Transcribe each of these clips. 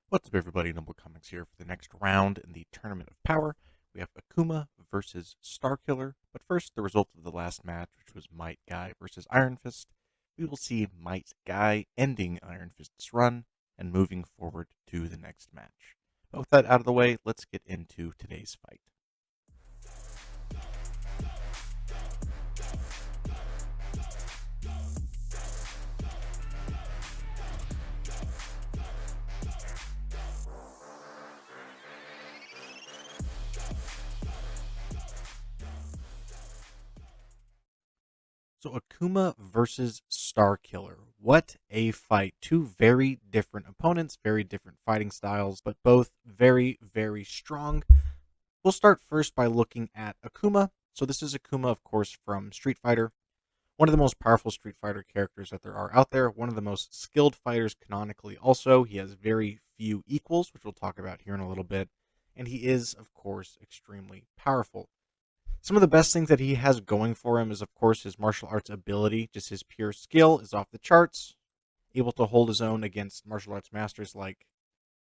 What's up, everybody? Noble Comics here for the next round in the Tournament of Power. We have Akuma versus Starkiller. But first, the result of the last match, which was Might Guy versus Iron Fist. We will see Might Guy ending Iron Fist's run and moving forward to the next match. But with that out of the way, let's get into today's fight. So Akuma versus Starkiller. What a fight. Two very different opponents, very different fighting styles, but both very, very strong. We'll start first by looking at Akuma. So this is Akuma, of course, from Street Fighter. One of the most powerful Street Fighter characters that there are out there. One of the most skilled fighters canonically also. He has very few equals, which we'll talk about here in a little bit. And he is, of course, extremely powerful. Some of the best things that he has going for him is, of course, his martial arts ability. Just his pure skill is off the charts. Able to hold his own against martial arts masters like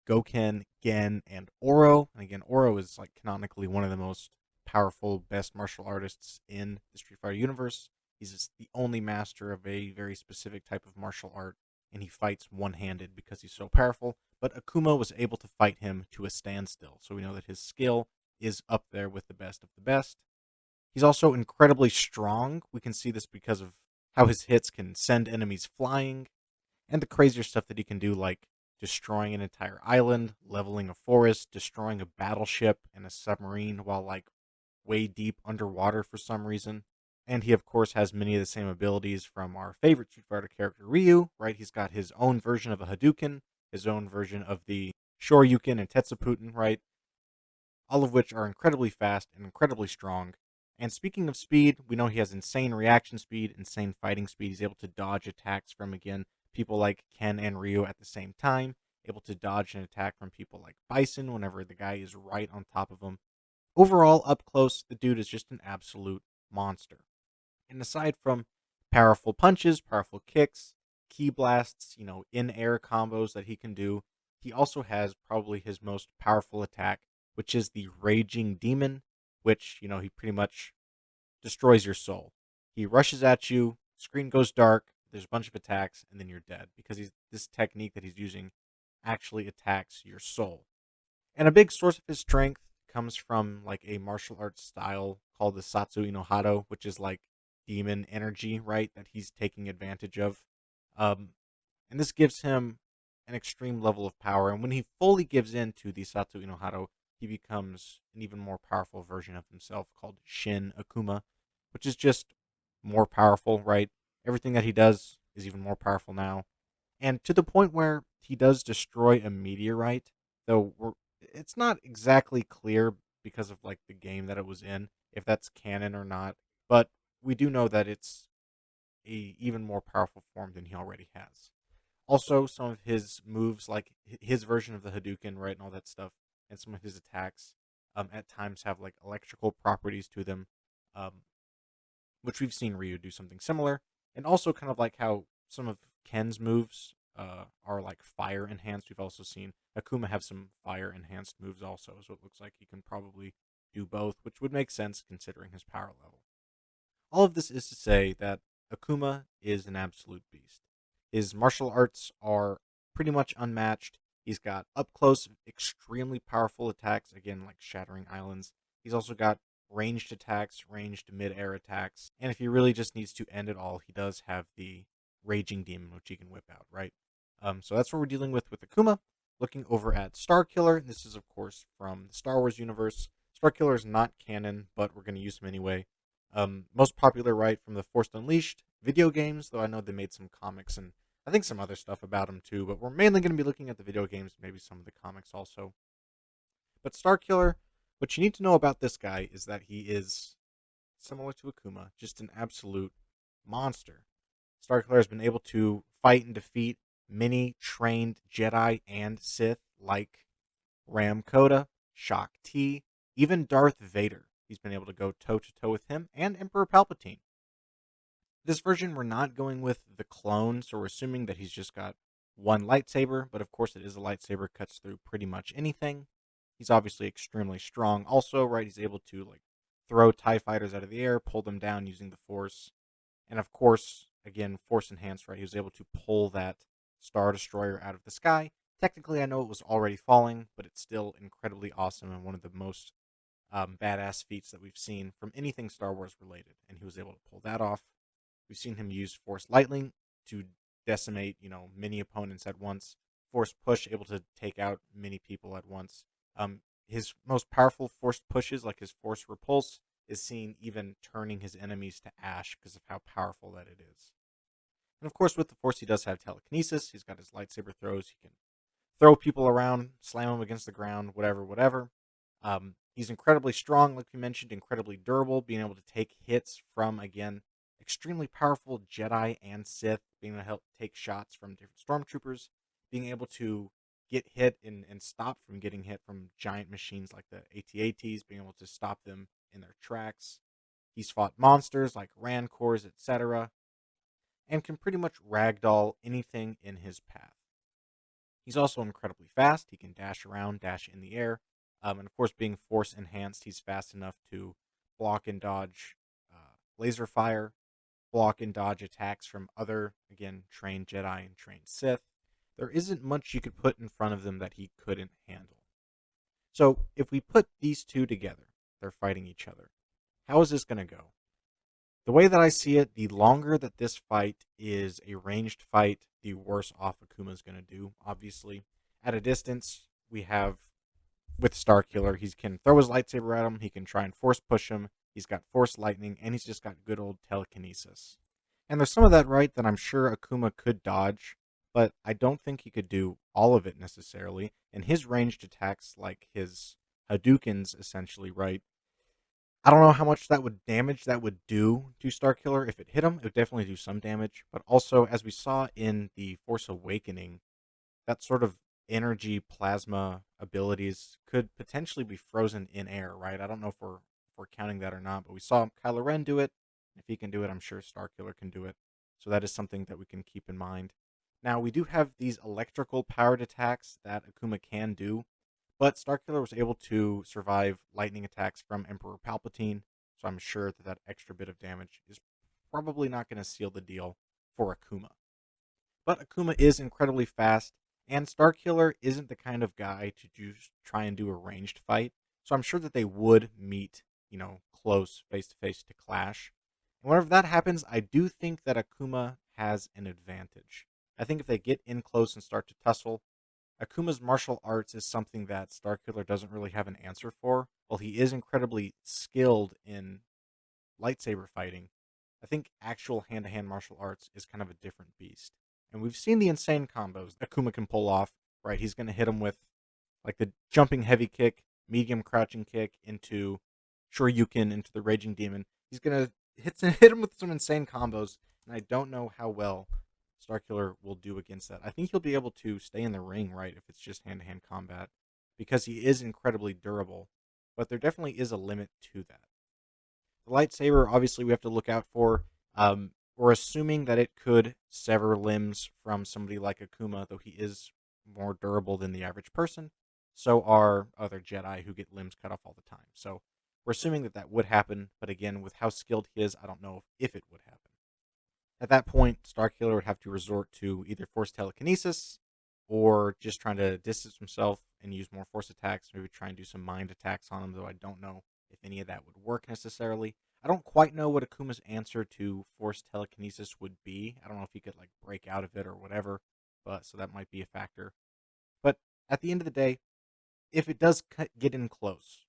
Goken, Gen, and Oro. And again, Oro is like canonically one of the most powerful, best martial artists in the Street Fighter universe. He's just the only master of a very specific type of martial art, and he fights one-handed because he's so powerful. But Akuma was able to fight him to a standstill, so we know that his skill is up there with the best of the best. He's also incredibly strong. We can see this because of how his hits can send enemies flying, and the crazier stuff that he can do, like destroying an entire island, leveling a forest, destroying a battleship and a submarine while like way deep underwater for some reason. And he, of course, has many of the same abilities from our favorite Street Fighter character, Ryu, right? He's got his own version of a Hadouken, his own version of the Shoryuken and Tetsuputen, right? All of which are incredibly fast and incredibly strong. And speaking of speed, we know he has insane reaction speed, insane fighting speed. He's able to dodge attacks from, again, people like Ken and Ryu at the same time. Able to dodge an attack from people like Bison whenever the guy is right on top of him. Overall, up close, the dude is just an absolute monster. And aside from powerful punches, powerful kicks, key blasts, in-air combos that he can do, he also has probably his most powerful attack, which is the Raging Demon, which, he pretty much destroys your soul. He rushes at you, screen goes dark, there's a bunch of attacks, and then you're dead because this technique that he's using actually attacks your soul. And a big source of his strength comes from like a martial arts style called the Satsu no Hado, which is like demon energy, right? That he's taking advantage of. And this gives him an extreme level of power. And when he fully gives in to the Satsu no Hado, he becomes an even more powerful version of himself called SHIN Akuma, which is just more powerful, right? Everything that he does is even more powerful now. And to the point where he does destroy a meteorite, though it's not exactly clear because of like the game that it was in, if that's canon or not. But we do know that it's a even more powerful form than he already has. Also, some of his moves, like his version of the Hadouken, right, and all that stuff, and some of his attacks, at times have like electrical properties to them, um, which we've seen Ryu do something similar, and also kind of like how some of Ken's moves are like fire enhanced. We've also seen Akuma have some fire enhanced moves also, so it looks like he can probably do both, which would make sense considering his power level. All of this is to say that Akuma is an absolute beast. His martial arts are pretty much unmatched. He's got up close, extremely powerful attacks, again, like shattering islands. He's also got ranged attacks, ranged mid-air attacks. And if he really just needs to end it all, he does have the Raging Demon, which he can whip out, right? So that's what we're dealing with Akuma. Looking over at Starkiller, this is, of course, from the Star Wars universe. Starkiller is not canon, but we're going to use him anyway. Most popular, right, from the Force Unleashed video games, though I know they made some comics and I think some other stuff about him too, but we're mainly going to be looking at the video games, maybe some of the comics also. But Starkiller, what you need to know about this guy is that he is similar to Akuma, just an absolute monster. Starkiller has been able to fight and defeat many trained Jedi and Sith like Ram Koda, Shak Ti, even Darth Vader. He's been able to go toe-to-toe with him and Emperor Palpatine. This version, we're not going with the clone, so we're assuming that he's just got one lightsaber, but of course it is a lightsaber, cuts through pretty much anything. He's obviously extremely strong. Also, right, he's able to like throw TIE fighters out of the air, pull them down using the Force. And of course, again, Force enhanced, right? He was able to pull that Star Destroyer out of the sky. Technically, I know it was already falling, but it's still incredibly awesome and one of the most badass feats that we've seen from anything Star Wars related. And he was able to pull that off. We've seen him use Force Lightning to decimate, many opponents at once. Force Push, able to take out many people at once. His most powerful Force pushes, like his Force Repulse, is seen even turning his enemies to ash because of how powerful that it is. And of course, with the Force, he does have telekinesis. He's got his lightsaber throws. He can throw people around, slam them against the ground, whatever, whatever. He's incredibly strong, like we mentioned, incredibly durable, being able to take hits from, again, extremely powerful Jedi and Sith, being able to help take shots from different stormtroopers, being able to get hit and stop from getting hit from giant machines like the AT-ATs, being able to stop them in their tracks. He's fought monsters like Rancors, etc., and can pretty much ragdoll anything in his path. He's also incredibly fast. He can dash around, dash in the air. And of course, being Force enhanced, he's fast enough to block and dodge laser fire, block and dodge attacks from other, again, trained Jedi and trained Sith. There isn't much you could put in front of them that he couldn't handle. So if we put these two together, they're fighting each other. How is this going to go? The way that I see it, the longer that this fight is a ranged fight, the worse off Akuma is going to do, obviously. At a distance, we have, with Starkiller, he can throw his lightsaber at him, he can try and Force push him, he's got Force Lightning, and he's just got good old telekinesis. And there's some of that, right, that I'm sure Akuma could dodge, but I don't think he could do all of it necessarily. And his ranged attacks, like his Hadoukens, essentially, right, I don't know how much damage that would do to Starkiller. If it hit him, it would definitely do some damage. But also, as we saw in the Force Awakening, that sort of energy plasma abilities could potentially be frozen in air, right? I don't know if we're counting that or not, but we saw Kylo Ren do it. If he can do it, I'm sure Starkiller can do it. So that is something that we can keep in mind. Now, we do have these electrical powered attacks that Akuma can do, but Starkiller was able to survive lightning attacks from Emperor Palpatine, so I'm sure that extra bit of damage is probably not going to seal the deal for Akuma. But Akuma is incredibly fast, and Starkiller isn't the kind of guy to just try and do a ranged fight, so I'm sure that they would meet, close face-to-face to clash. And whenever that happens, I do think that Akuma has an advantage. I think if they get in close and start to tussle, Akuma's martial arts is something that Starkiller doesn't really have an answer for. While he is incredibly skilled in lightsaber fighting, I think actual hand-to-hand martial arts is kind of a different beast. And we've seen the insane combos Akuma can pull off, right? He's going to hit him with like the jumping heavy kick, medium crouching kick into Shoryuken, into the Raging Demon. He's going to hit him with some insane combos, and I don't know how well Starkiller will do against that. I think he'll be able to stay in the ring, right, if it's just hand-to-hand combat, because he is incredibly durable, but there definitely is a limit to that. The lightsaber, obviously, we have to look out for. We're assuming that it could sever limbs from somebody like Akuma, though he is more durable than the average person. So are other Jedi who get limbs cut off all the time. So we're assuming that would happen, but again, with how skilled he is, I don't know if it would happen. At that point, Starkiller would have to resort to either Force telekinesis or just trying to distance himself and use more Force attacks, maybe try and do some mind attacks on him, though I don't know if any of that would work necessarily. I don't quite know what Akuma's answer to Force telekinesis would be. I don't know if he could like break out of it or whatever, but so that might be a factor. But at the end of the day, if it does get in close,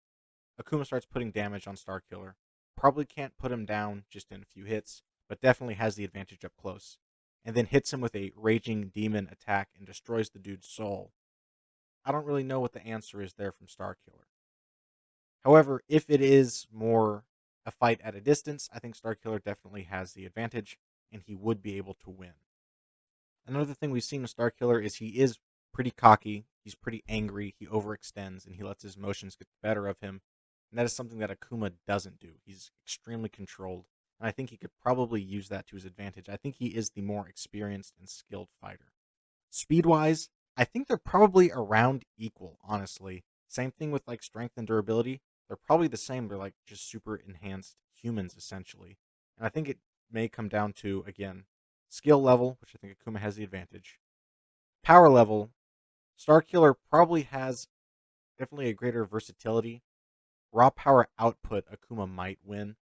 Akuma starts putting damage on Starkiller. Probably can't put him down just in a few hits, but definitely has the advantage up close. And then hits him with a Raging Demon attack and destroys the dude's soul. I don't really know what the answer is there from Starkiller. However, if it is more a fight at a distance, I think Starkiller definitely has the advantage, and he would be able to win. Another thing we've seen with Starkiller is he is pretty cocky, he's pretty angry, he overextends, and he lets his emotions get the better of him. And that is something that Akuma doesn't do. He's extremely controlled, and I think he could probably use that to his advantage. I think he is the more experienced and skilled fighter. Speed-wise, I think they're probably around equal, honestly. Same thing with like strength and durability. They're probably the same. They're like just super enhanced humans essentially. And I think it may come down to again, skill level, which I think Akuma has the advantage. Power level, Starkiller probably has definitely a greater versatility. Raw power output, Akuma might win.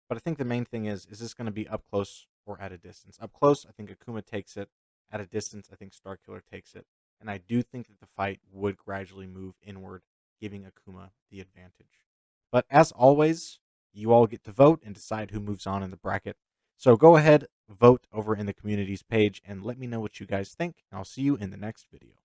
But I think the main thing is this going to be up close or at a distance? Up close, I think Akuma takes it. At a distance, I think Starkiller takes it. And I do think that the fight would gradually move inward, giving Akuma the advantage. But as always, you all get to vote and decide who moves on in the bracket. So go ahead, vote over in the communities page, and let me know what you guys think. And I'll see you in the next video.